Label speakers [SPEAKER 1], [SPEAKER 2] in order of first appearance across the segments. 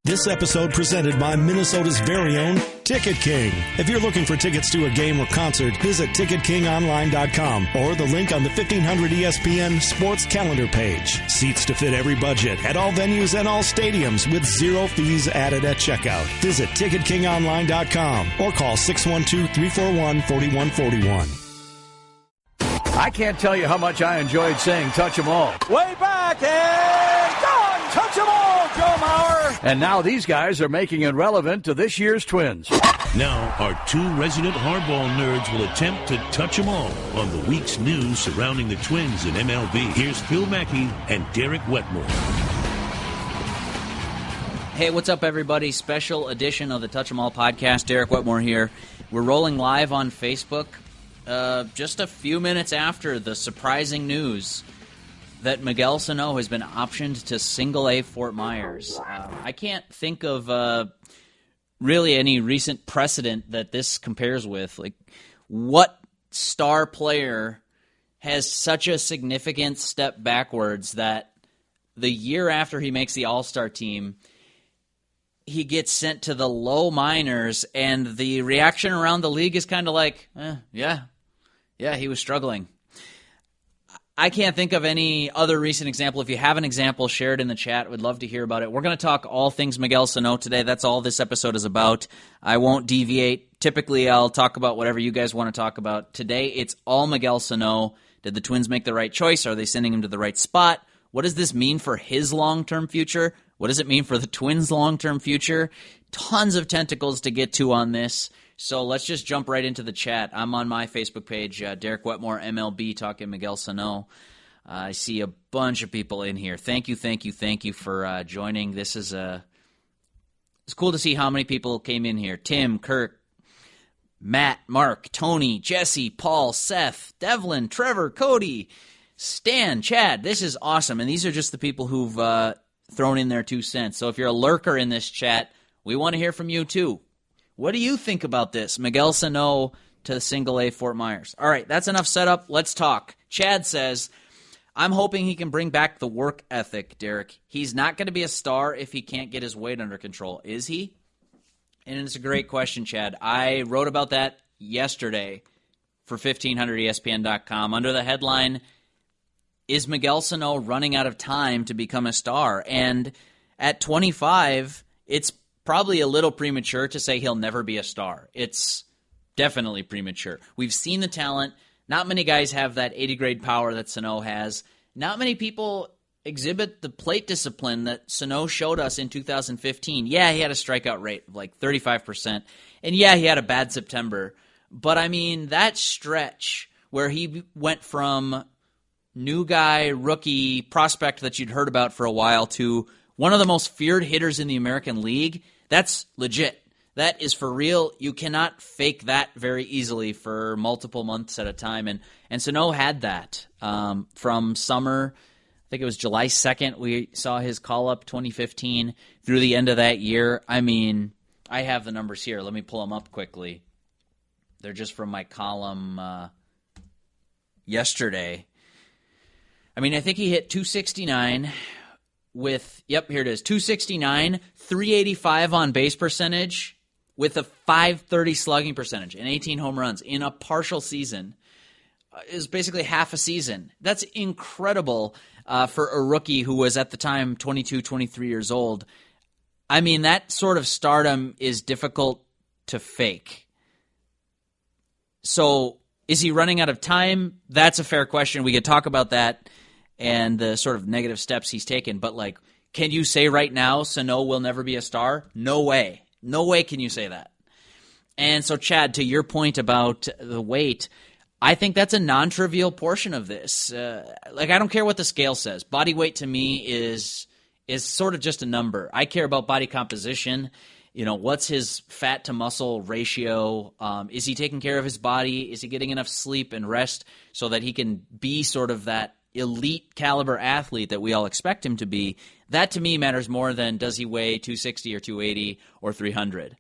[SPEAKER 1] This episode presented by Minnesota's very own Ticket King. If you're looking for tickets to a game or concert, visit TicketKingOnline.com or the link on the 1500 ESPN Sports Calendar page. Seats to fit every budget at all venues and all stadiums with zero fees added at checkout. Visit TicketKingOnline.com or call 612-341-4141.
[SPEAKER 2] I can't tell you how much I enjoyed saying touch 'em all.
[SPEAKER 3] Way back and gone! Touch 'em all, Joe Mauer!
[SPEAKER 2] And now these guys are making it relevant to this year's Twins.
[SPEAKER 4] Now, our two resident hardball nerds will attempt to touch 'em all on the week's news surrounding the Twins in MLB. Here's Phil Mackey and Derek Wetmore.
[SPEAKER 5] Hey, what's up, everybody? Special edition of the Touch 'em All podcast. Derek Wetmore here. We're rolling live on Facebook just a few minutes after the surprising news that Miguel Sano has been optioned to Single-A Fort Myers. I can't think of really any recent precedent that this compares with. Like, what star player has such a significant step backwards that the year after he makes the All-Star team, he gets sent to the low minors, and the reaction around the league is kind of like, yeah, he was struggling. I can't think of any other recent example. If you have an example, share it in the chat. We'd love to hear about it. We're going to talk all things Miguel Sano today. That's all this episode is about. I won't deviate. Typically, I'll talk about whatever you guys want to talk about. Today, it's all Miguel Sano. Did the Twins make the right choice? Are they sending him to the right spot? What does this mean for his long-term future? What does it mean for the Twins' long-term future? Tons of tentacles to get to on this. So let's just jump right into the chat. I'm on my Facebook page, Derek Wetmore, MLB, talking Miguel Sano. I see a bunch of people in here. Thank you for joining. It's cool to see how many people came in here. Tim, Kirk, Matt, Mark, Tony, Jesse, Paul, Seth, Devlin, Trevor, Cody, Stan, Chad. This is awesome. And these are just the people who've thrown in their 2 cents. So if you're a lurker in this chat, we want to hear from you too. What do you think about this? Miguel Sano to Single-A Fort Myers. All right, that's enough setup. Let's talk. Chad says, I'm hoping he can bring back the work ethic, Derek. He's not going to be a star if he can't get his weight under control. Is he? And it's a great question, Chad. I wrote about that yesterday for 1500ESPN.com under the headline, Is Miguel Sano running out of time to become a star? And at 25, it's probably a little premature to say he'll never be a star. It's definitely premature. We've seen the talent. Not many guys have that 80-grade power that Sano has. Not many people exhibit the plate discipline that Sano showed us in 2015. Yeah, he had a strikeout rate of like 35%. And yeah, he had a bad September. But I mean, that stretch where he went from new guy, rookie, prospect that you'd heard about for a while to one of the most feared hitters in the American League, that's legit. That is for real. You cannot fake that very easily for multiple months at a time. And Sano had that from summer. I think it was July 2nd. We saw his call-up 2015 through the end of that year. I mean, I have the numbers here. Let me pull them up quickly. They're just from my column yesterday. I mean, I think he hit 269 with, here it is, 269, 385 on base percentage with a 530 slugging percentage and 18 home runs in a partial season. Is basically half a season. That's incredible for a rookie who was at the time 22, 23 years old. I mean, that sort of stardom is difficult to fake. So is he running out of time? That's a fair question. We could talk about that and the sort of negative steps he's taken. But, like, can you say right now Sano will never be a star? No way. No way can you say that. And so, Chad, to your point about the weight, I think that's a non-trivial portion of this. I don't care what the scale says. Body weight to me is sort of just a number. I care about body composition. You know, what's his fat to muscle ratio? Is he taking care of his body? Is he getting enough sleep and rest so that he can be sort of that elite caliber athlete that we all expect him to be? That to me matters more than does he weigh 260 or 280 or 300.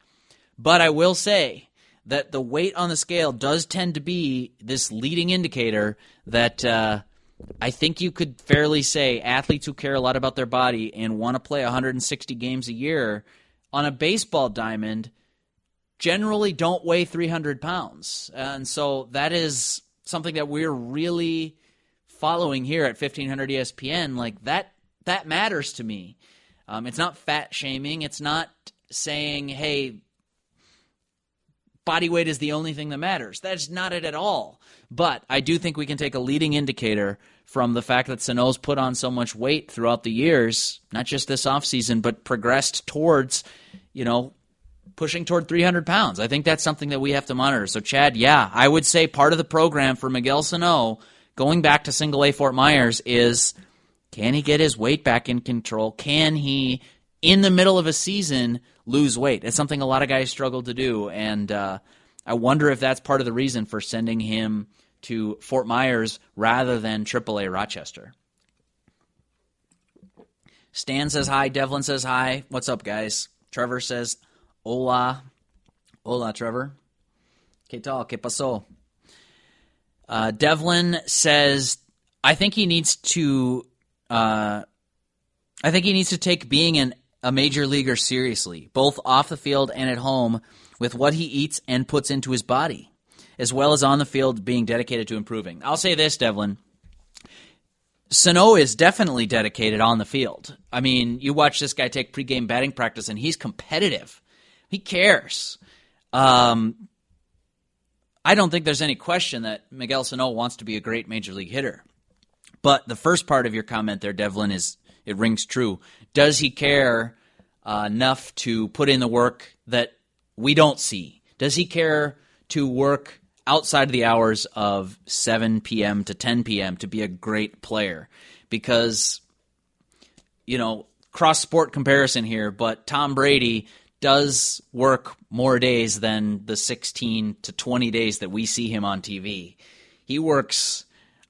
[SPEAKER 5] But I will say that the weight on the scale does tend to be this leading indicator that I think you could fairly say athletes who care a lot about their body and want to play 160 games a year on a baseball diamond generally don't weigh 300 pounds. And so that is something that we're really following here at 1500 ESPN. Like that matters to me. It's not fat shaming. It's not saying, hey, body weight is the only thing that matters. That's not it at all. But I do think we can take a leading indicator from the fact that Sano's put on so much weight throughout the years, not just this offseason, but progressed towards, pushing toward 300 pounds. I think that's something that we have to monitor. So, Chad, yeah, I would say part of the program for Miguel Sano, going back to single A Fort Myers, is can he get his weight back in control? Can he, in the middle of a season, lose weight? It's something a lot of guys struggle to do, and I wonder if that's part of the reason for sending him to Fort Myers rather than AAA Rochester. Stan says hi. Devlin says hi. What's up, guys? Trevor says hola. Hola, Trevor. ¿Qué tal? ¿Qué pasó? Devlin says, I think he needs to take being a major leaguer seriously, both off the field and at home, with what he eats and puts into his body, as well as on the field being dedicated to improving. I'll say this, Devlin. Sano is definitely dedicated on the field. I mean, you watch this guy take pregame batting practice, and he's competitive. He cares. I don't think there's any question that Miguel Sano wants to be a great major league hitter. But the first part of your comment there, Devlin, it rings true. Does he care enough to put in the work that we don't see? Does he care to work outside of the hours of 7 p.m. to 10 p.m. to be a great player? Because, cross-sport comparison here, but Tom Brady does work more days than the 16 to 20 days that we see him on TV. He works,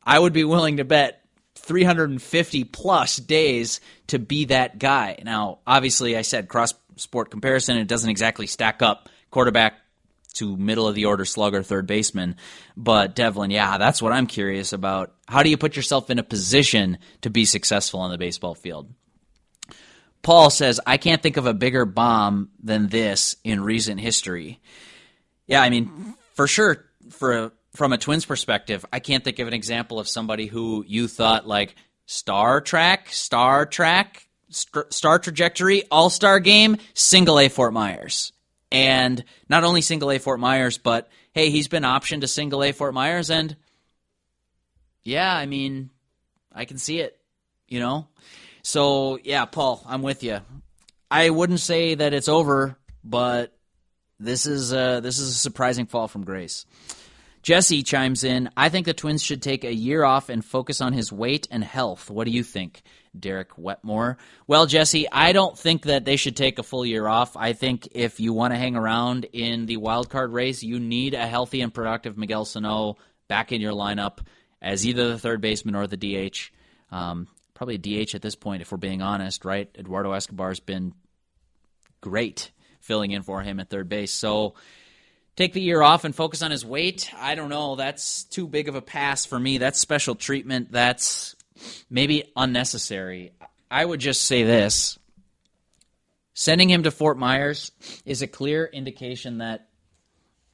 [SPEAKER 5] I would be willing to bet, 350-plus days to be that guy. Now, obviously, I said cross-sport comparison. It doesn't exactly stack up quarterback to middle-of-the-order slugger, third baseman. But, Devlin, yeah, that's what I'm curious about. How do you put yourself in a position to be successful on the baseball field? Paul says, I can't think of a bigger bomb than this in recent history. Yeah, I mean, for sure, from a Twins perspective, I can't think of an example of somebody who you thought like star trajectory, all-star game, single A Fort Myers. And not only single A Fort Myers, but, hey, he's been optioned to single A Fort Myers, and yeah, I mean, I can see it, So, yeah, Paul, I'm with you. I wouldn't say that it's over, but this is a surprising fall from grace. Jesse chimes in, I think the Twins should take a year off and focus on his weight and health. What do you think, Derek Wetmore? Well, Jesse, I don't think that they should take a full year off. I think if you want to hang around in the wild card race, you need a healthy and productive Miguel Sano back in your lineup as either the third baseman or the DH. Probably a DH at this point, if we're being honest, right? Eduardo Escobar's been great filling in for him at third base. So take the year off and focus on his weight. I don't know. That's too big of a pass for me. That's special treatment. That's maybe unnecessary. I would just say this. Sending him to Fort Myers is a clear indication that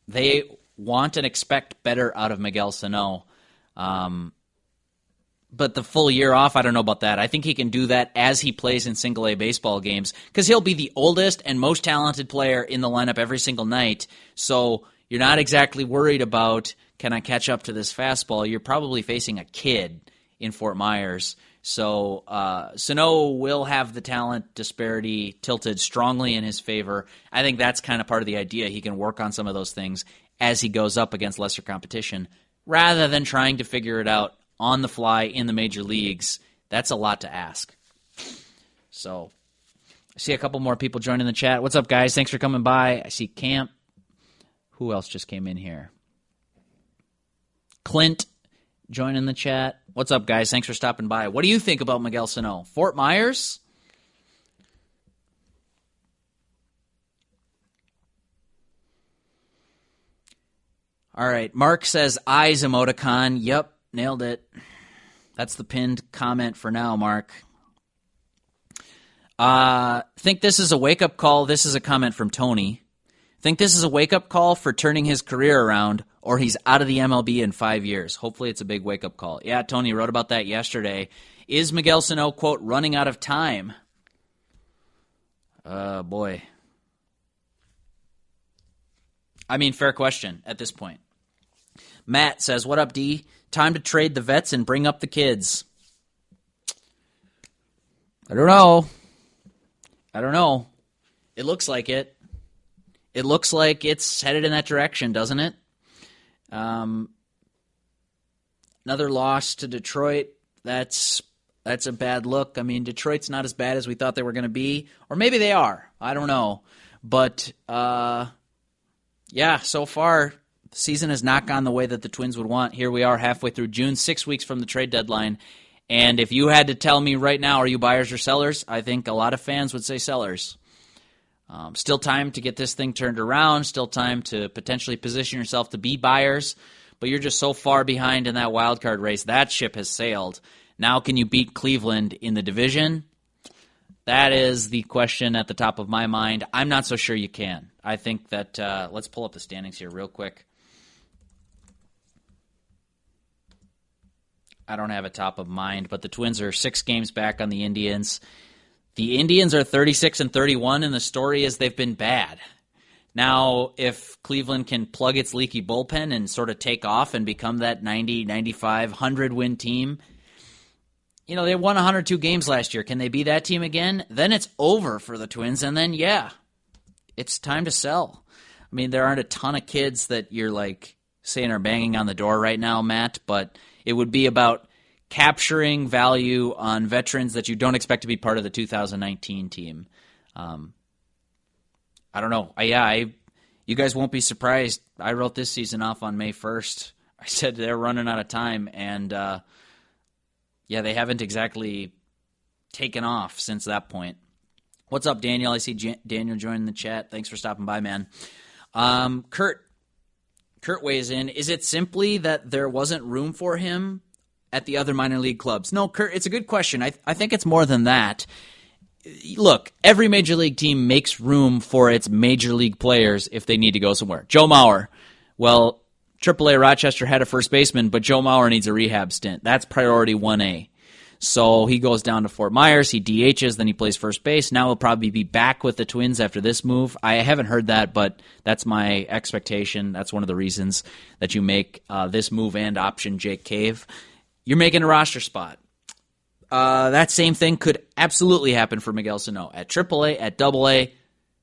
[SPEAKER 5] they want and expect better out of Miguel Sano. But the full year off, I don't know about that. I think he can do that as he plays in single-A baseball games because he'll be the oldest and most talented player in the lineup every single night. So you're not exactly worried about, can I catch up to this fastball? You're probably facing a kid in Fort Myers. So Sano will have the talent disparity tilted strongly in his favor. I think that's kind of part of the idea. He can work on some of those things as he goes up against lesser competition rather than trying to figure it out on the fly in the major leagues. That's a lot to ask. So I see a couple more people joining the chat. What's up, guys? Thanks for coming by. I see Camp. Who else just came in here? Clint joining the chat. What's up, guys? Thanks for stopping by. What do you think about Miguel Sano? Fort Myers? All right. Mark says eyes emoticon. Yep. Nailed it. That's the pinned comment for now, Mark. Think this is a wake-up call. This is a comment from Tony. Think this is a wake-up call for turning his career around, or he's out of the MLB in 5 years. Hopefully it's a big wake-up call. Yeah, Tony wrote about that yesterday. Is Miguel Sano, quote, running out of time? Boy. I mean, fair question at this point. Matt says, what up, D? Time to trade the vets and bring up the kids. I don't know. It looks like it. It looks like it's headed in that direction, doesn't it? Another loss to Detroit. That's a bad look. I mean, Detroit's not as bad as we thought they were going to be. Or maybe they are. I don't know. But, yeah, so far, the season has not gone the way that the Twins would want. Here we are halfway through June, 6 weeks from the trade deadline. And if you had to tell me right now, are you buyers or sellers? I think a lot of fans would say sellers. Still time to get this thing turned around. Still time to potentially position yourself to be buyers. But you're just so far behind in that wild card race. That ship has sailed. Now can you beat Cleveland in the division? That is the question at the top of my mind. I'm not so sure you can. I think that let's pull up the standings here real quick. I don't have it top of mind, but the Twins are 6 games back on the Indians. The Indians are 36-31, and the story is they've been bad. Now, if Cleveland can plug its leaky bullpen and sort of take off and become that 90, 95, 100-win team, you know, they won 102 games last year. Can they be that team again? Then it's over for the Twins, and then, yeah, it's time to sell. I mean, there aren't a ton of kids that you're, like, saying are banging on the door right now, Matt, but it would be about capturing value on veterans that you don't expect to be part of the 2019 team. I don't know. You guys won't be surprised. I wrote this season off on May 1st. I said they're running out of time, and yeah, they haven't exactly taken off since that point. What's up, Daniel? I see Daniel joining the chat. Thanks for stopping by, man. Kurt weighs in. Is it simply that there wasn't room for him at the other minor league clubs? No, Kurt, it's a good question. I think it's more than that. Look, every major league team makes room for its major league players if they need to go somewhere. Joe Mauer, well, AAA Rochester had a first baseman, but Joe Mauer needs a rehab stint. That's priority 1A. So he goes down to Fort Myers, he DHs, then he plays first base. Now he'll probably be back with the Twins after this move. I haven't heard that, but that's my expectation. That's one of the reasons that you make this move and option Jake Cave. You're making a roster spot. That same thing could absolutely happen for Miguel Sano at AAA, at AA.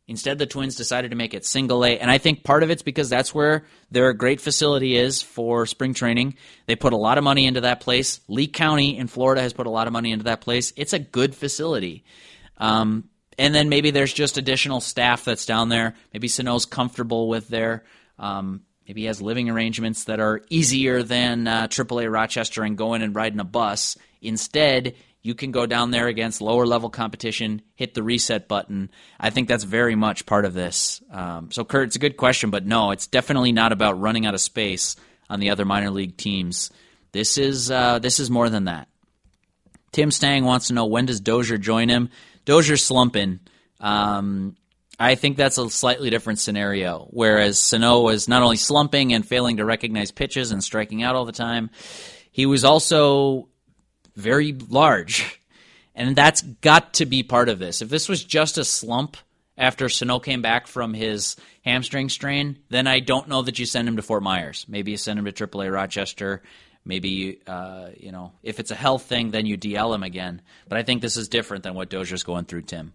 [SPEAKER 5] Instead, the Twins decided to make it single A, and I think part of it's because that's where their great facility is for spring training. They put a lot of money into that place. Lee County in Florida has put a lot of money into that place. It's a good facility. And then maybe there's just additional staff that's down there. Maybe Sano's comfortable with there. Maybe he has living arrangements that are easier than AAA Rochester and going and riding a bus. Instead, you can go down there against lower-level competition, hit the reset button. I think that's very much part of this. So, Kurt, it's a good question, but no, it's definitely not about running out of space on the other minor league teams. This is more than that. Tim Stang wants to know, when does Dozier join him? Dozier's slumping. I think that's a slightly different scenario, whereas Sano was not only slumping and failing to recognize pitches and striking out all the time, he was also very large, and that's got to be part of this. If this was just a slump after Sano came back from his hamstring strain, then I don't know that you send him to Fort Myers. Maybe you send him to AAA Rochester. Maybe, if it's a health thing, then you DL him again. But I think this is different than what Dozier's going through, Tim.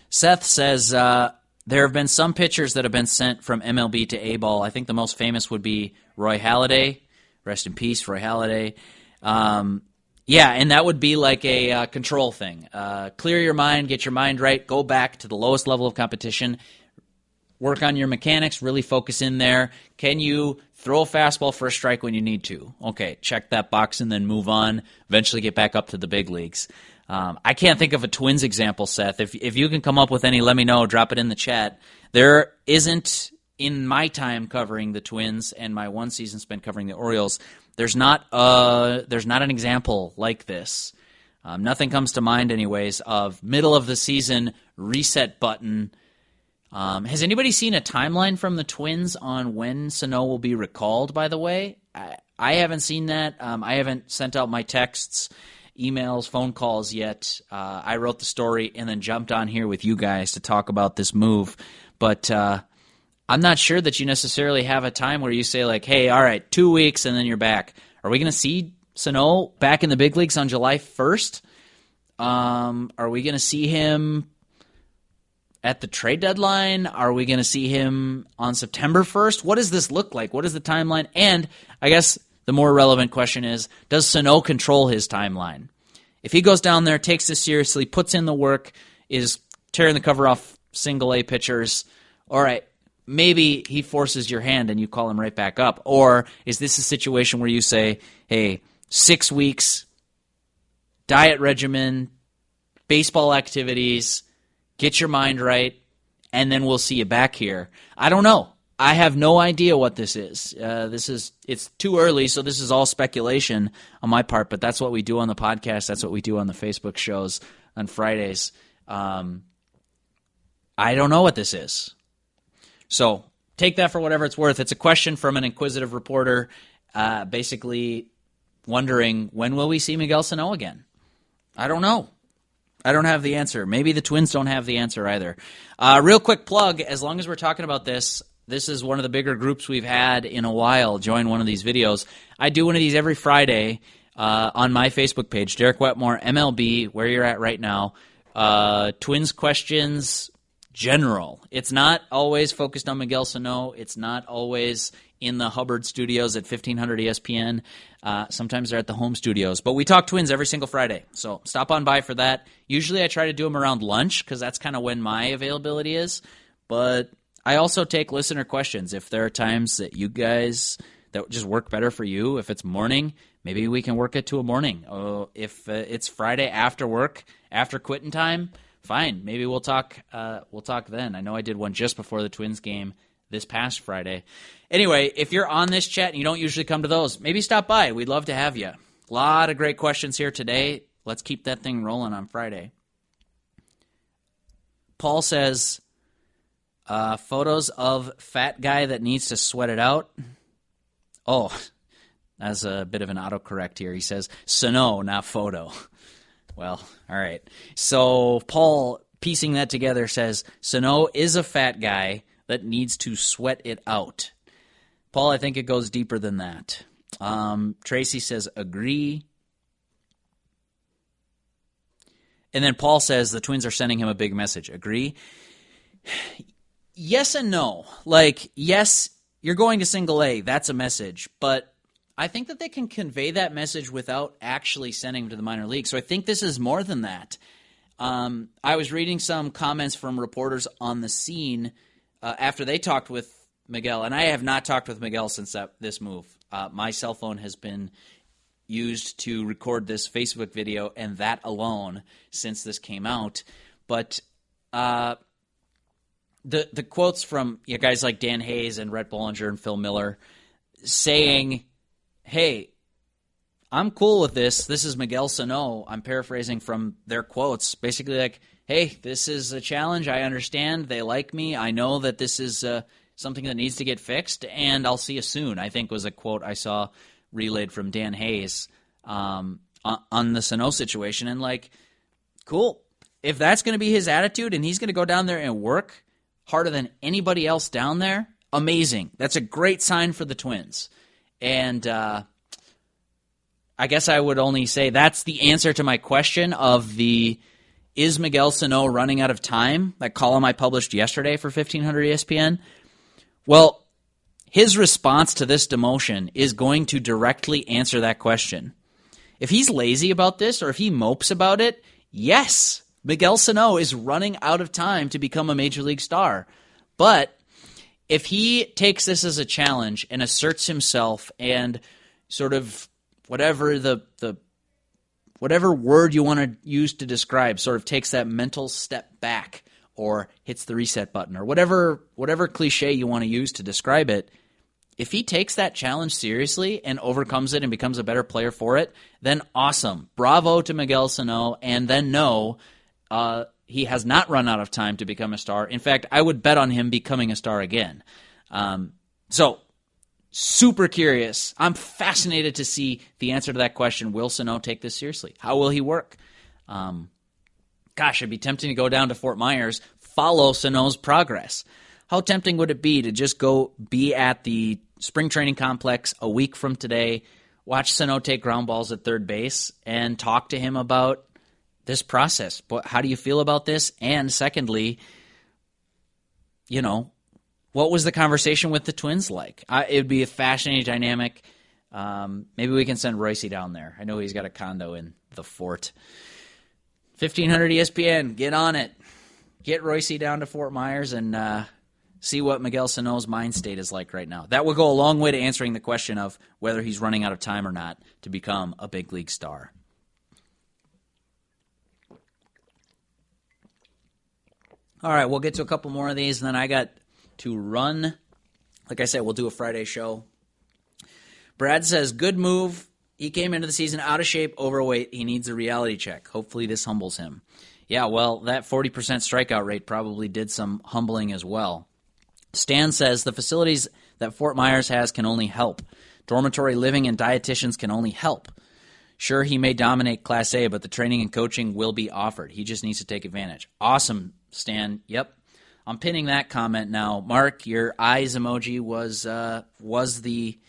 [SPEAKER 5] Seth says, there have been some pitchers that have been sent from MLB to A-ball. I think the most famous would be Roy Halladay. Rest in peace, Roy Halladay. Yeah, and that would be like a control thing. Clear your mind, get your mind right, go back to the lowest level of competition, work on your mechanics, really focus in there. Can you throw a fastball for a strike when you need to? Okay, check that box and then move on, eventually get back up to the big leagues. I can't think of a Twins example, Seth. If you can come up with any, let me know, drop it in the chat. There isn't, in my time covering the Twins and my one season spent covering the Orioles, There's not an example like this. Nothing comes to mind, anyways, of middle of the season reset button. Has anybody seen a timeline from the Twins on when Sano will be recalled, by the way? I haven't seen that. I haven't sent out my texts, emails, phone calls yet. I wrote the story and then jumped on here with you guys to talk about this move. But I'm not sure that you necessarily have a time where you say, like, hey, all right, 2 weeks and then you're back. Are we going to see Sano back in the big leagues on July 1st? Are we going to see him at the trade deadline? Are we going to see him on September 1st? What does this look like? What is the timeline? And I guess the more relevant question is, does Sano control his timeline? If he goes down there, takes this seriously, puts in the work, is tearing the cover off single-A pitchers, all right, maybe he forces your hand and you call him right back up. Or is this a situation where you say, hey, 6 weeks, diet regimen, baseball activities, get your mind right, and then we'll see you back here? I don't know. I have no idea what this is. It's too early, so this is all speculation on my part, but that's what we do on the podcast. That's what we do on the Facebook shows on Fridays. I don't know what this is. So take that for whatever it's worth. It's a question from an inquisitive reporter basically wondering, when will we see Miguel Sano again? I don't know. I don't have the answer. Maybe the Twins don't have the answer either. Real quick plug, as long as we're talking about this is one of the bigger groups we've had in a while. Join one of these videos. I do one of these every Friday on my Facebook page, Derek Wetmore, MLB, where you're at right now. Twins questions general. It's not always focused on Miguel Sano. It's not always in the Hubbard studios at 1500 ESPN. Sometimes they're at the home studios. But we talk Twins every single Friday, so stop on by for that. Usually I try to do them around lunch because that's kind of when my availability is. But I also take listener questions. If there are times that you guys that just work better for you, if it's morning, maybe we can work it to a morning. If it's Friday after work, after quitting time, fine. Maybe we'll talk then. I know I did one just before the Twins game this past Friday. Anyway, if you're on this chat and you don't usually come to those, maybe stop by. We'd love to have you. A lot of great questions here today. Let's keep that thing rolling on Friday. Paul says, photos of fat guy that needs to sweat it out. Oh, that's a bit of an autocorrect here. He says, Sano, not photo. Well, all right. So Paul, piecing that together, says, Sano is a fat guy that needs to sweat it out. Paul, I think it goes deeper than that. Tracy says, agree. And then Paul says the Twins are sending him a big message. Agree? Yes and no. Like, yes, you're going to single A. That's a message. But I think that they can convey that message without actually sending him to the minor league. So I think this is more than that. I was reading some comments from reporters on the scene after they talked with Miguel, and I have not talked with Miguel since this move. My cell phone has been used to record this Facebook video, and that alone since this came out. But the quotes from guys like Dan Hayes and Rhett Bollinger and Phil Miller saying, hey, I'm cool with this. This is Miguel Sano. I'm paraphrasing from their quotes. Basically like, hey, this is a challenge. I understand. They like me. I know that this is something that needs to get fixed, and I'll see you soon, I think was a quote I saw relayed from Dan Hayes on the Sano situation. And like, cool. If that's going to be his attitude and he's going to go down there and work harder than anybody else down there, amazing. That's a great sign for the Twins. And I guess I would only say that's the answer to my question of is Miguel Sano running out of time? That column I published yesterday for 1500 ESPN. Well, his response to this demotion is going to directly answer that question. If he's lazy about this or if he mopes about it, yes, Miguel Sano is running out of time to become a major league star. But if he takes this as a challenge and asserts himself and sort of whatever whatever word you want to use to describe, sort of takes that mental step back or hits the reset button or whatever cliche you want to use to describe it, If he takes that challenge seriously and overcomes it and becomes a better player for it, then awesome. Bravo to Miguel Sano, and then he has not run out of time to become a star. In fact, I would bet on him becoming a star again. So, super curious. I'm fascinated to see the answer to that question. Will Sano take this seriously? How will he work? It'd be tempting to go down to Fort Myers, follow Sano's progress. How tempting would it be to just go be at the spring training complex a week from today, watch Sano take ground balls at third base, and talk to him about this process? But how do you feel about this? And secondly, what was the conversation with the Twins like? It would be a fascinating dynamic. Maybe we can send Royce down there. I know he's got a condo in the Fort. 1500 ESPN, get on it. Get Royce down to Fort Myers and see what Miguel Sano's mind state is like right now. That will go a long way to answering the question of whether he's running out of time or not to become a big league star. All right, we'll get to a couple more of these, and then I got to run. Like I said, we'll do a Friday show. Brad says, good move. He came into the season out of shape, overweight. He needs a reality check. Hopefully this humbles him. Yeah, well, that 40% strikeout rate probably did some humbling as well. Stan says, the facilities that Fort Myers has can only help. Dormitory living and dietitians can only help. Sure, he may dominate Class A, but the training and coaching will be offered. He just needs to take advantage. Awesome, Stan. Yep. I'm pinning that comment now. Mark, your eyes emoji was the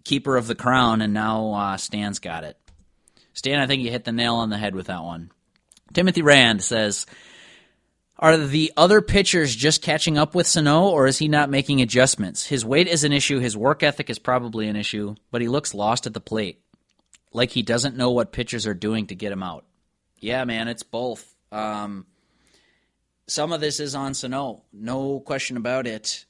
[SPEAKER 5] keeper of the crown, and now Stan's got it. Stan, I think you hit the nail on the head with that one. Timothy Rand says, are the other pitchers just catching up with Sano, or is he not making adjustments? His weight is an issue, his work ethic is probably an issue, but he looks lost at the plate, like he doesn't know what pitchers are doing to get him out. Yeah, man, it's both. Some of this is on Sano, no question about it.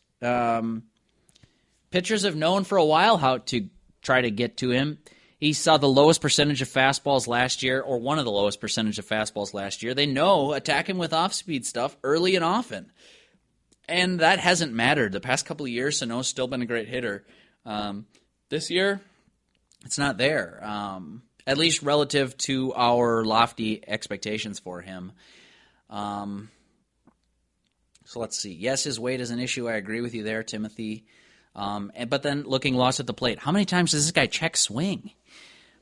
[SPEAKER 5] Pitchers have known for a while how to try to get to him. He saw the lowest percentage of fastballs last year, or one of the lowest percentage of fastballs last year. They know attack him with off-speed stuff early and often. And that hasn't mattered. The past couple of years, Sano's still been a great hitter. This year, it's not there, at least relative to our lofty expectations for him. So let's see. Yes, his weight is an issue. I agree with you there, Timothy. But then looking lost at the plate. How many times does this guy check swing?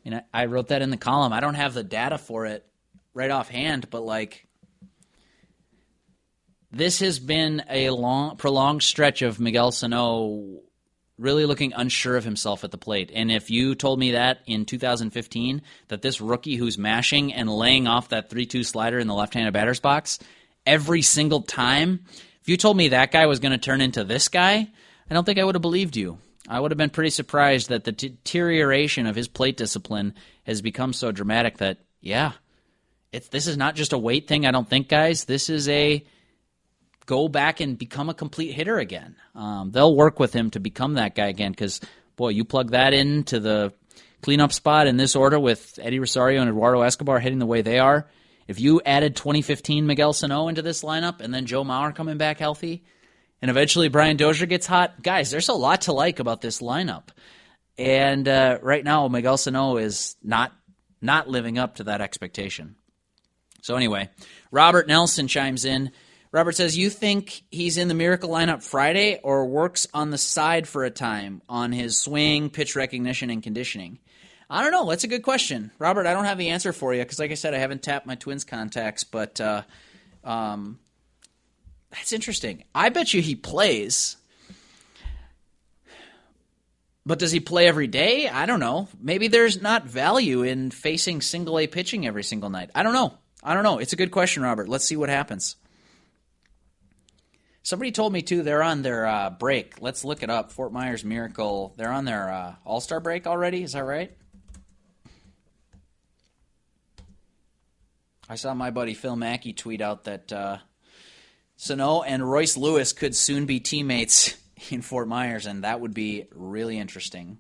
[SPEAKER 5] I mean, I wrote that in the column. I don't have the data for it right offhand, but this has been a prolonged stretch of Miguel Sano really looking unsure of himself at the plate. And if you told me that in 2015, that this rookie who's mashing and laying off that 3-2 slider in the left-handed batter's box every single time, if you told me that guy was going to turn into this guy, I don't think I would have believed you. I would have been pretty surprised that the deterioration of his plate discipline has become so dramatic that, this is not just a weight thing, I don't think, guys. This is a go back and become a complete hitter again. They'll work with him to become that guy again because, boy, you plug that into the cleanup spot in this order with Eddie Rosario and Eduardo Escobar hitting the way they are. If you added 2015 Miguel Sano into this lineup and then Joe Mauer coming back healthy, and eventually Brian Dozier gets hot, guys, there's a lot to like about this lineup. And right now, Miguel Sano is not living up to that expectation. So anyway, Robert Nelson chimes in. Robert says, you think he's in the Miracle lineup Friday or works on the side for a time on his swing, pitch recognition, and conditioning? I don't know. That's a good question. Robert, I don't have the answer for you because, like I said, I haven't tapped my Twins contacts, but that's interesting. I bet you he plays. But does he play every day? I don't know. Maybe there's not value in facing single-A pitching every single night. I don't know. It's a good question, Robert. Let's see what happens. Somebody told me, too, they're on their break. Let's look it up. Fort Myers Miracle. They're on their All-Star break already? Is that right? I saw my buddy Phil Mackey tweet out that Sano and Royce Lewis could soon be teammates in Fort Myers, and that would be really interesting.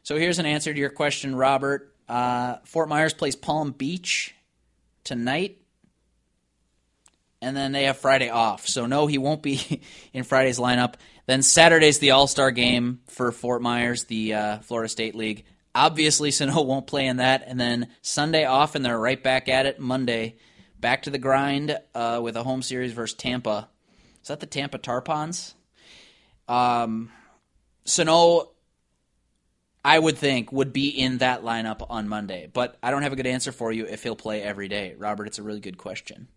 [SPEAKER 5] So here's an answer to your question, Robert. Fort Myers plays Palm Beach tonight. and then they have Friday off. So, no, he won't be in Friday's lineup. Then Saturday's the All-Star game for Fort Myers, the Florida State League. Obviously, Sano won't play in that. And then Sunday off, and they're right back at it Monday. Back to the grind with a home series versus Tampa. Is that the Tampa Tarpons? Sano, I would think, would be in that lineup on Monday. But I don't have a good answer for you if he'll play every day. Robert, it's a really good question.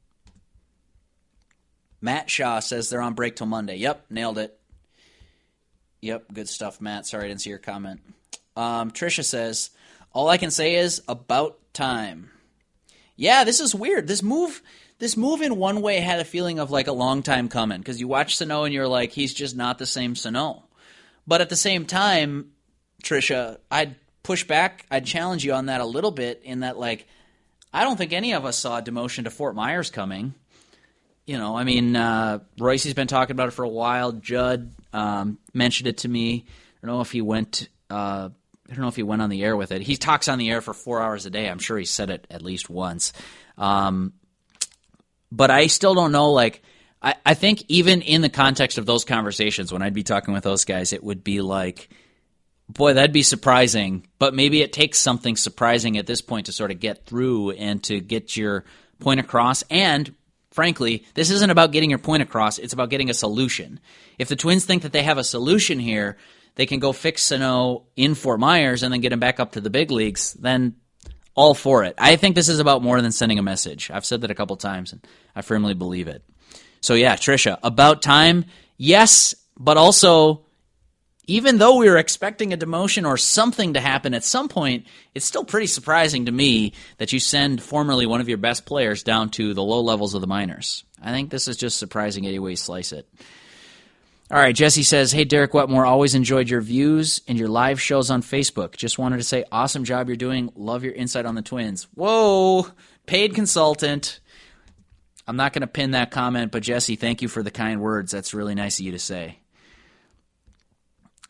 [SPEAKER 5] Matt Shaw says they're on break till Monday. Yep, nailed it. Yep, good stuff, Matt. Sorry I didn't see your comment. Tricia says, all I can say is about time. Yeah, this is weird. This move in one way had a feeling of like a long time coming, because you watch Sano and you're like, he's just not the same Sano. But at the same time, Tricia, I'd push back, I'd challenge you on that a little bit, in that, like, I don't think any of us saw a demotion to Fort Myers coming. You know, I mean, Royce's been talking about it for a while. Judd mentioned it to me. I don't know if he went on the air with it. He talks on the air for 4 hours a day. I'm sure he said it at least once. But I still don't know, like, I think even in the context of those conversations, when I'd be talking with those guys, it would be like, boy, that'd be surprising. But maybe it takes something surprising at this point to sort of get through and to get your point across. And frankly, this isn't about getting your point across. It's about getting a solution. If the Twins think that they have a solution here, they can go fix Sano in Fort Myers and then get him back up to the big leagues, then all for it. I think this is about more than sending a message. I've said that a couple times, and I firmly believe it. So yeah, Tricia, about time, yes, but also, even though we were expecting a demotion or something to happen at some point, it's still pretty surprising to me that you send formerly one of your best players down to the low levels of the minors. I think this is just surprising any way you slice it. All right, Jesse says, hey, Derek Wetmore, always enjoyed your views and your live shows on Facebook. Just wanted to say, awesome job you're doing. Love your insight on the Twins. Whoa, paid consultant. I'm not going to pin that comment, but Jesse, thank you for the kind words. That's really nice of you to say.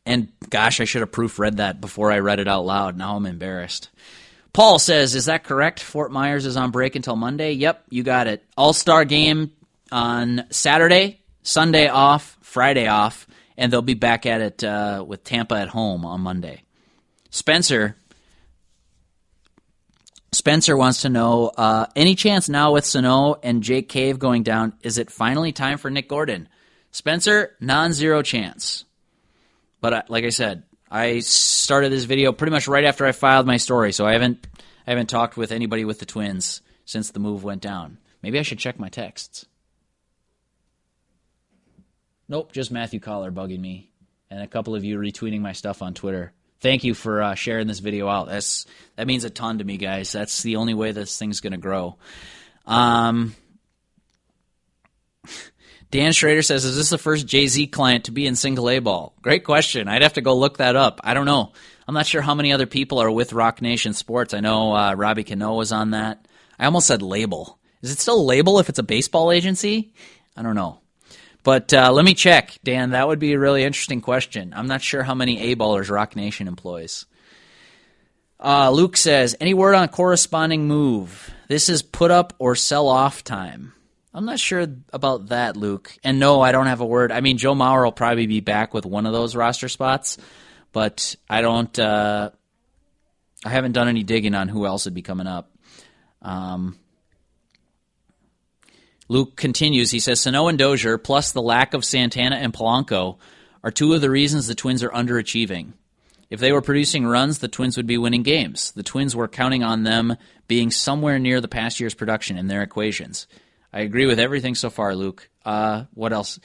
[SPEAKER 5] And gosh, I should have proofread that before I read it out loud. Now I'm embarrassed. Paul says, is that correct? Fort Myers is on break until Monday? Yep, you got it. All-Star game on Saturday, Sunday off, Friday off, and they'll be back at it with Tampa at home on Monday. Spencer wants to know, any chance now with Sano and Jake Cave going down, is it finally time for Nick Gordon? Spencer, non-zero chance. But like I said, I started this video pretty much right after I filed my story, so I haven't talked with anybody with the Twins since the move went down. Maybe I should check my texts. Nope, just Matthew Collar bugging me, and a couple of you retweeting my stuff on Twitter. Thank you for sharing this video out. That means a ton to me, guys. That's the only way this thing's going to grow. Dan Schrader says, is this the first Jay-Z client to be in single A ball? Great question. I'd have to go look that up. I don't know. I'm not sure how many other people are with Rock Nation Sports. I know Robbie Cano was on that. I almost said label. Is it still label if it's a baseball agency? I don't know. But let me check, Dan. That would be a really interesting question. I'm not sure how many A-ballers Rock Nation employs. Luke says, any word on corresponding move? This is put up or sell off time. I'm not sure about that, Luke. And no, I don't have a word. I mean, Joe Mauer will probably be back with one of those roster spots, but I haven't done any digging on who else would be coming up. Luke continues. He says, Sano and Dozier, plus the lack of Santana and Polanco, are two of the reasons the Twins are underachieving. If they were producing runs, the Twins would be winning games. The Twins were counting on them being somewhere near the past year's production in their equations. I agree with everything so far, Luke. What else?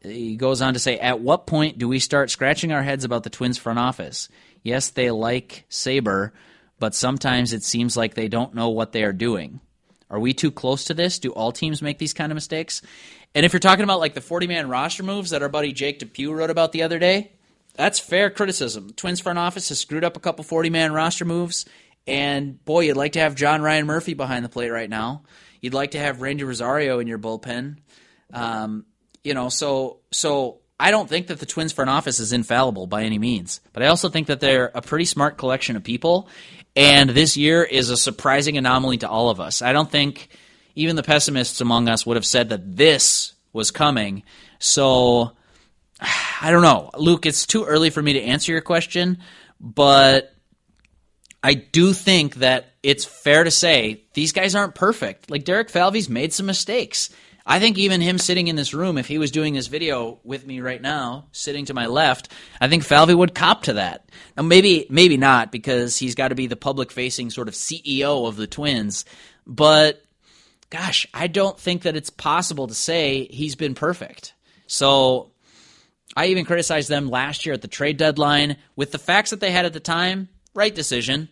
[SPEAKER 5] He goes on to say, at what point do we start scratching our heads about the Twins front office? Yes, they like Saber, but sometimes it seems like they don't know what they are doing. Are we too close to this? Do all teams make these kind of mistakes? And if you're talking about like the 40-man roster moves that our buddy Jake DePew wrote about the other day, that's fair criticism. Twins front office has screwed up a couple 40-man roster moves, and boy, you'd like to have John Ryan Murphy behind the plate right now. You'd like to have Randy Rosario in your bullpen. So I don't think that the Twins front office is infallible by any means, but I also think that they're a pretty smart collection of people, and this year is a surprising anomaly to all of us. I don't think even the pessimists among us would have said that this was coming. So, I don't know. Luke, it's too early for me to answer your question, but I do think that it's fair to say these guys aren't perfect. Like, Derek Falvey's made some mistakes. I think even him sitting in this room, if he was doing this video with me right now, sitting to my left, I think Falvey would cop to that. Now, maybe not, because he's got to be the public-facing sort of CEO of the Twins. But, gosh, I don't think that it's possible to say he's been perfect. So I even criticized them last year at the trade deadline. With the facts that they had at the time, right decision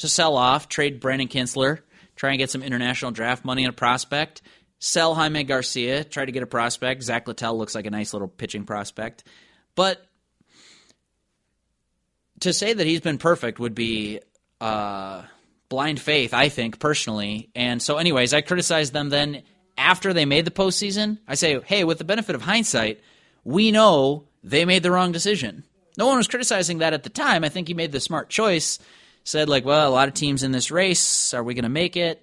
[SPEAKER 5] to sell off, trade Brandon Kinsler, try and get some international draft money and a prospect, sell Jaime Garcia, try to get a prospect. Zach Littell looks like a nice little pitching prospect. But to say that he's been perfect would be blind faith, I think, personally. And so anyways, I criticized them then after they made the postseason. I say, hey, with the benefit of hindsight, we know they made the wrong decision. No one was criticizing that at the time. I think he made the smart choice. Said, like, well, a lot of teams in this race. Are we going to make it?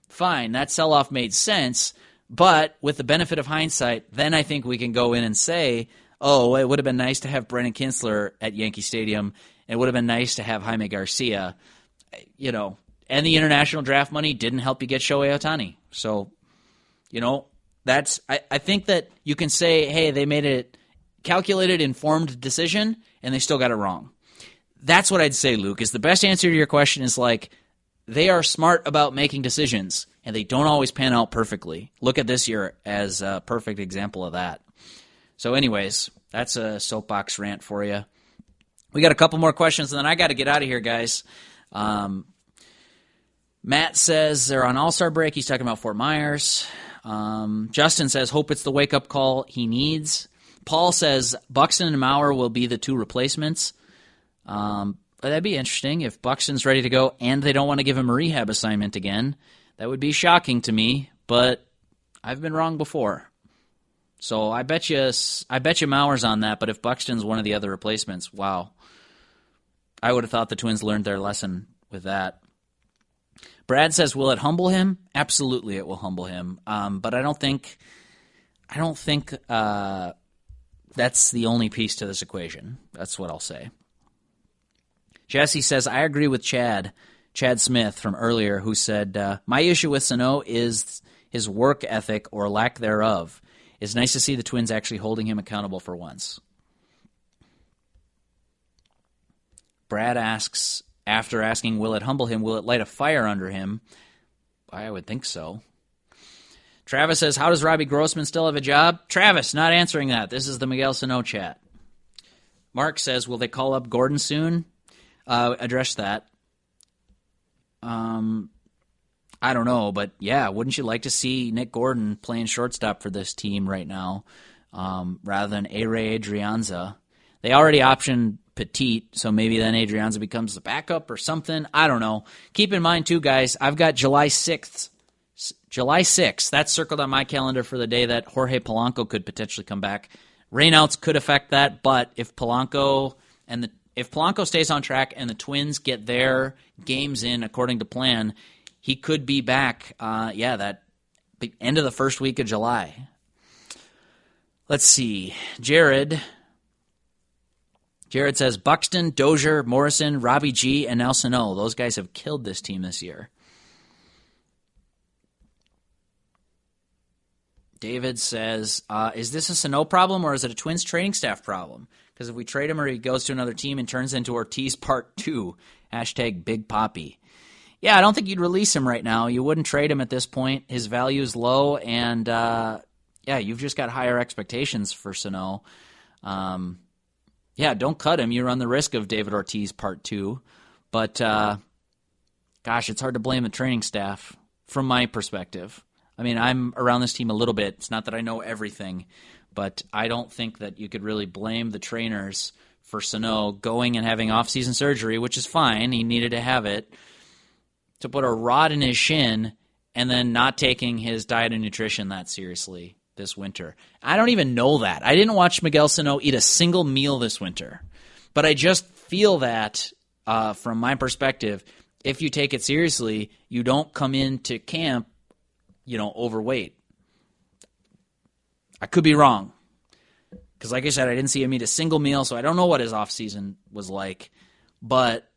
[SPEAKER 5] Fine. That sell-off made sense. But with the benefit of hindsight, then I think we can go in and say, oh, it would have been nice to have Brennan Kinsler at Yankee Stadium. It would have been nice to have Jaime Garcia. You know, and the international draft money didn't help you get Shohei Ohtani. So, you know, that's I think that you can say, hey, they made a calculated, informed decision, and they still got it wrong. That's what I'd say, Luke, is the best answer to your question is like, they are smart about making decisions, and they don't always pan out perfectly. Look at this year as a perfect example of that. So anyways, that's a soapbox rant for you. We got a couple more questions, and then I got to get out of here, guys. Matt says they're on All-Star break. He's talking about Fort Myers. Justin says, hope it's the wake-up call he needs. Paul says Buxton and Mauer will be the two replacements. That'd be interesting if Buxton's ready to go and they don't want to give him a rehab assignment again. That would be shocking to me, but I've been wrong before. So I bet you Mauer's on that, but if Buxton's one of the other replacements, wow. I would have thought the Twins learned their lesson with that. Brad says, will it humble him? Absolutely it will humble him. But I don't think that's the only piece to this equation. That's what I'll say. Jesse says, I agree with Chad Smith from earlier, who said, my issue with Sano is his work ethic or lack thereof. It's nice to see the Twins actually holding him accountable for once. Brad asks, after asking, will it humble him, will it light a fire under him? I would think so. Travis says, how does Robbie Grossman still have a job? Travis, not answering that. This is the Miguel Sano chat. Mark says, will they call up Gordon soon? Address that. I don't know, but yeah, wouldn't you like to see Nick Gordon playing shortstop for this team right now rather than A-Ray Adrianza? They already optioned Petit, so maybe then Adrianza becomes the backup or something. I don't know. Keep in mind, too, guys, I've got July 6th. July 6th, that's circled on my calendar for the day that Jorge Polanco could potentially come back. Rainouts could affect that, but if Polanco stays on track and the Twins get their games in according to plan, he could be back, that end of the first week of July. Let's see. Jared says, Buxton, Dozier, Morrison, Robbie G, and now Sano. Those guys have killed this team this year. David says, is this a Sano problem or is it a Twins training staff problem? Because if we trade him or he goes to another team and turns into Ortiz Part 2, #Big Papi. Yeah, I don't think you'd release him right now. You wouldn't trade him at this point. His value is low, and you've just got higher expectations for Sano. Don't cut him. You run the risk of David Ortiz Part 2. But, it's hard to blame the training staff from my perspective. I mean, I'm around this team a little bit. It's not that I know everything, but I don't think that you could really blame the trainers for Sano going and having off-season surgery, which is fine. He needed to have it, to put a rod in his shin and then not taking his diet and nutrition that seriously this winter. I don't even know that. I didn't watch Miguel Sano eat a single meal this winter, but I just feel that from my perspective, if you take it seriously, you don't come into camp overweight. I could be wrong. Because like I said, I didn't see him eat a single meal, so I don't know what his offseason was like. But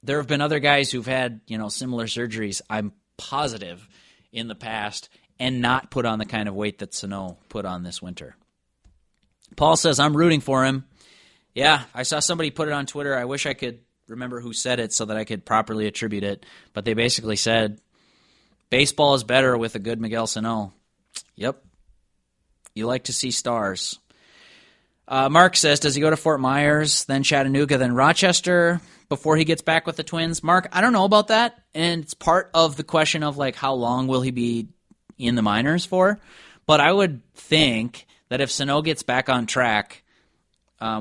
[SPEAKER 5] there have been other guys who've had, similar surgeries, I'm positive, in the past, and not put on the kind of weight that Sano put on this winter. Paul says, I'm rooting for him. Yeah, I saw somebody put it on Twitter. I wish I could remember who said it so that I could properly attribute it. But they basically said, baseball is better with a good Miguel Sano. Yep. You like to see stars. Mark says, does he go to Fort Myers, then Chattanooga, then Rochester before he gets back with the Twins? Mark, I don't know about that. And it's part of the question of, how long will he be in the minors for? But I would think that if Sano gets back on track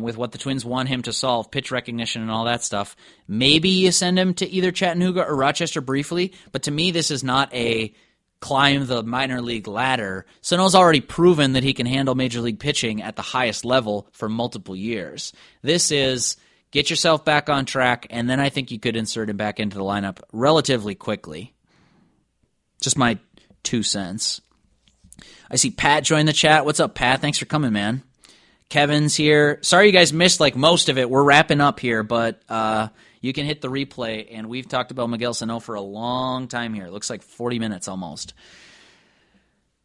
[SPEAKER 5] with what the Twins want him to solve, pitch recognition and all that stuff, maybe you send him to either Chattanooga or Rochester briefly. But to me, this is not a climb the minor league ladder. Sano's already proven that he can handle major league pitching at the highest level for multiple years. This is get yourself back on track, and then I think you could insert him back into the lineup relatively quickly. Just my 2 cents. I see Pat join the chat. What's up, Pat? Thanks for coming, man. Kevin's here. Sorry you guys missed most of it. We're wrapping up here, but you can hit the replay, and we've talked about Miguel Sano for a long time here. It looks like 40 minutes almost.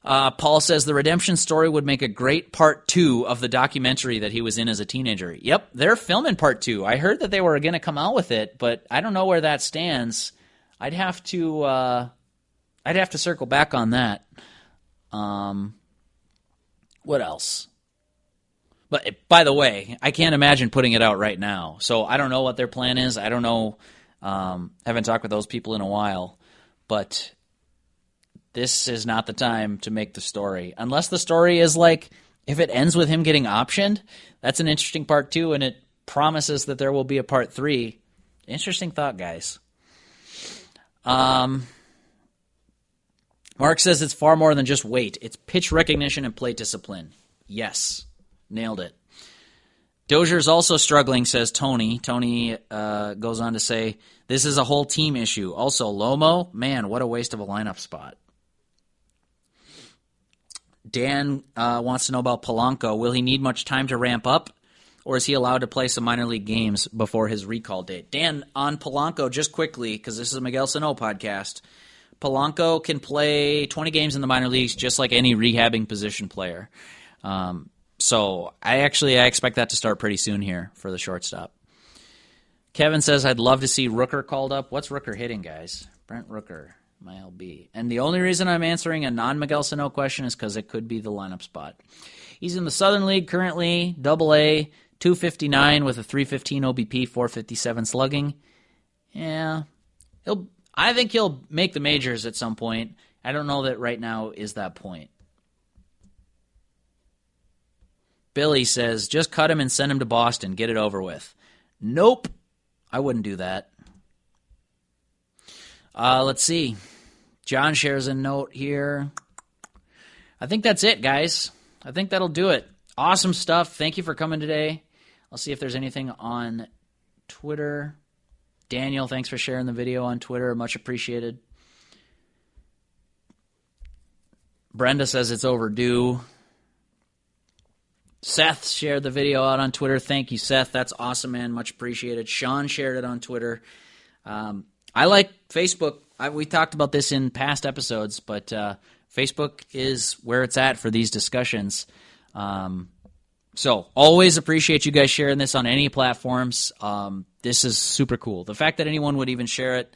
[SPEAKER 5] Paul says the redemption story would make a great part 2 of the documentary that he was in as a teenager. Yep, they're filming part 2. I heard that they were going to come out with it, but I don't know where that stands. I'd have to circle back on that. What else? But by the way, I can't imagine putting it out right now. So I don't know what their plan is. I don't know. Haven't talked with those people in a while. But this is not the time to make the story. Unless the story is if it ends with him getting optioned, that's an interesting part 2, and it promises that there will be a part 3. Interesting thought, guys. Mark says it's far more than just weight. It's pitch recognition and plate discipline. Yes. Nailed it. Dozier's also struggling, says Tony. Tony goes on to say, this is a whole team issue. Also, Lomo, man, what a waste of a lineup spot. Dan wants to know about Polanco. Will he need much time to ramp up, or is he allowed to play some minor league games before his recall date? Dan, on Polanco, just quickly, because this is a Miguel Sano podcast, Polanco can play 20 games in the minor leagues just like any rehabbing position player. So I expect that to start pretty soon here for the shortstop. Kevin says, I'd love to see Rooker called up. What's Rooker hitting, guys? Brent Rooker, my LB. And the only reason I'm answering a non-Miguel Sano question is because it could be the lineup spot. He's in the Southern League currently, AA, 259 with a 315 OBP, 457 slugging. Yeah, I think he'll make the majors at some point. I don't know that right now is that point. Billy says, just cut him and send him to Boston. Get it over with. Nope. I wouldn't do that. Let's see. John shares a note here. I think that's it, guys. I think that'll do it. Awesome stuff. Thank you for coming today. I'll see if there's anything on Twitter. Daniel, thanks for sharing the video on Twitter. Much appreciated. Brenda says it's overdue. Seth shared the video out on Twitter. Thank you, Seth. That's awesome, man. Much appreciated. Sean shared it on Twitter. I like Facebook. We talked about this in past episodes, but Facebook is where it's at for these discussions. So always appreciate you guys sharing this on any platforms. This is super cool. The fact that anyone would even share it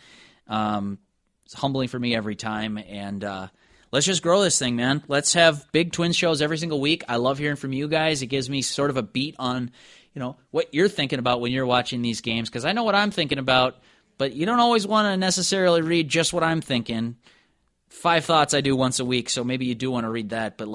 [SPEAKER 5] is humbling for me every time, and let's just grow this thing, man. Let's have big Twins shows every single week. I love hearing from you guys. It gives me sort of a beat on, what you're thinking about when you're watching these games, because I know what I'm thinking about, but you don't always want to necessarily read just what I'm thinking. 5 Thoughts I do once a week, so maybe you do want to read that, but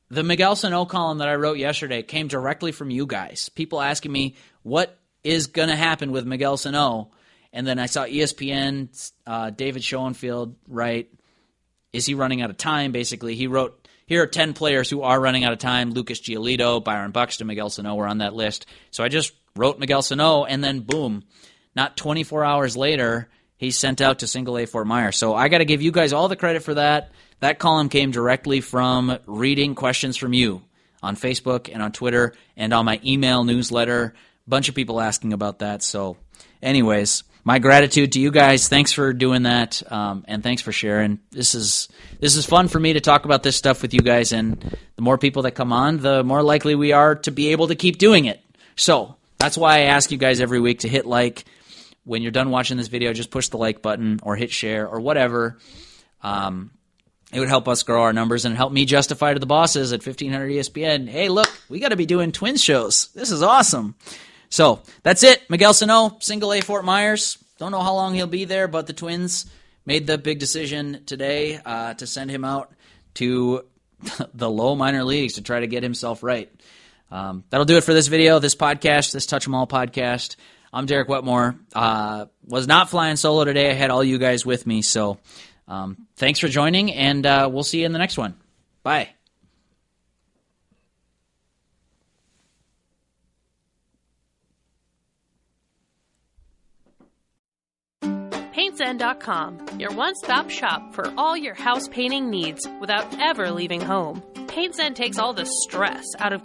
[SPEAKER 5] the Miguel Sano column that I wrote yesterday came directly from you guys. People asking me what is going to happen with Miguel Sano, and then I saw ESPN, David Schoenfield write, is he running out of time, basically. He wrote, here are 10 players who are running out of time. Lucas Giolito, Byron Buxton, Miguel Sano were on that list. So I just wrote Miguel Sano, and then boom, not 24 hours later, he's sent out to Single A Fort Myers. So I got to give you guys all the credit for that. That column came directly from reading questions from you on Facebook and on Twitter and on my email newsletter. A bunch of people asking about that. So anyways, my gratitude to you guys. Thanks for doing that, and thanks for sharing. This is fun for me to talk about this stuff with you guys, and the more people that come on, the more likely we are to be able to keep doing it. So that's why I ask you guys every week to hit like. When you're done watching this video, just push the like button or hit share or whatever. It would help us grow our numbers and help me justify to the bosses at 1500 ESPN, hey, look, we got to be doing Twins shows. This is awesome. So that's it. Miguel Sano, Single A Fort Myers. Don't know how long he'll be there, but the Twins made the big decision today to send him out to the low minor leagues to try to get himself right. That'll do it for this video, this podcast, this Touch 'em All podcast. I'm Derek Wetmore. Was not flying solo today. I had all you guys with me. So thanks for joining, and we'll see you in the next one. Bye.
[SPEAKER 6] PaintZen.com, your one-stop shop for all your house painting needs without ever leaving home. PaintZen takes all the stress out of